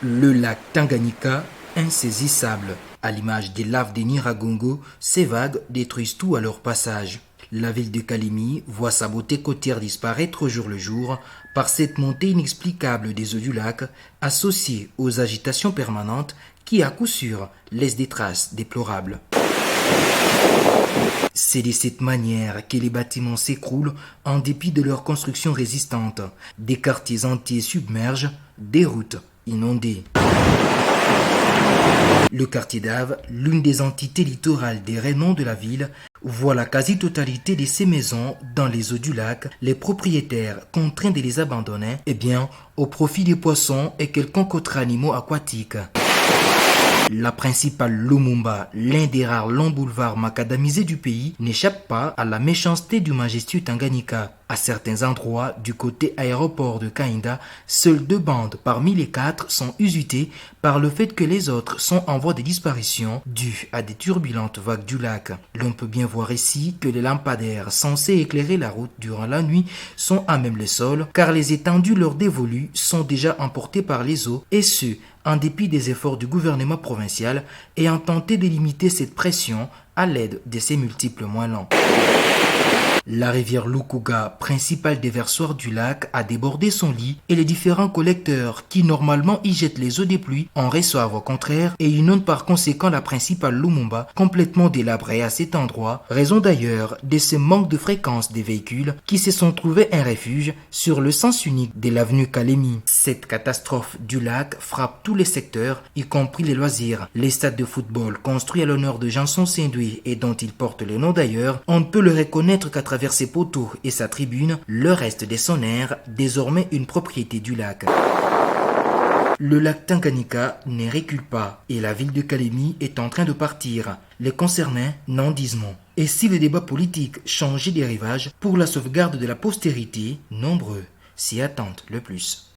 Le lac Tanganyika, insaisissable. À l'image des laves des Nyiragongo, ces vagues détruisent tout à leur passage. La ville de Kalemi voit sa beauté côtière disparaître au jour le jour par cette montée inexplicable des eaux du lac associée aux agitations permanentes qui, à coup sûr, laissent des traces déplorables. C'est de cette manière que les bâtiments s'écroulent en dépit de leur construction résistante. Des quartiers entiers submergent, des routes inondées. Le quartier d'Ave, l'une des entités littorales des rayons de la ville, voit la quasi-totalité de ses maisons dans les eaux du lac, les propriétaires contraints de les abandonner, au profit des poissons et quelconques autres animaux aquatiques. La principale Lumumba, l'un des rares longs boulevards macadamisés du pays, n'échappe pas à la méchanceté du majestueux Tanganyika. À certains endroits, du côté aéroport de Kainda, seules 2 bandes parmi les 4 sont usitées par le fait que les autres sont en voie de disparition dues à des turbulentes vagues du lac. L'on peut bien voir ici que les lampadaires censés éclairer la route durant la nuit sont à même le sol, car les étendues leur dévolues sont déjà emportées par les eaux, et ce, en dépit des efforts du gouvernement provincial ayant tenté de limiter cette pression à l'aide de ses multiples moellons. La rivière Lukuga, principal déversoir du lac, a débordé son lit et les différents collecteurs qui normalement y jettent les eaux des pluies en reçoivent au contraire et inondent par conséquent la principale Lumumba complètement délabrée à cet endroit, raison d'ailleurs de ce manque de fréquence des véhicules qui se sont trouvés un refuge sur le sens unique de l'avenue Kalemi. Cette catastrophe du lac frappe tous les secteurs, y compris les loisirs. Les stades de football construits à l'honneur de Janson Saint-Doué et dont il porte le nom d'ailleurs, on ne peut le reconnaître qu'à travers ses poteaux et sa tribune, le reste de son air, désormais une propriété du lac. Le lac Tanganyika ne recule pas et la ville de Kalemi est en train de partir. Les concernés n'en disent mot. Et si le débat politique changeait des rivages, pour la sauvegarde de la postérité, nombreux s'y attendent le plus.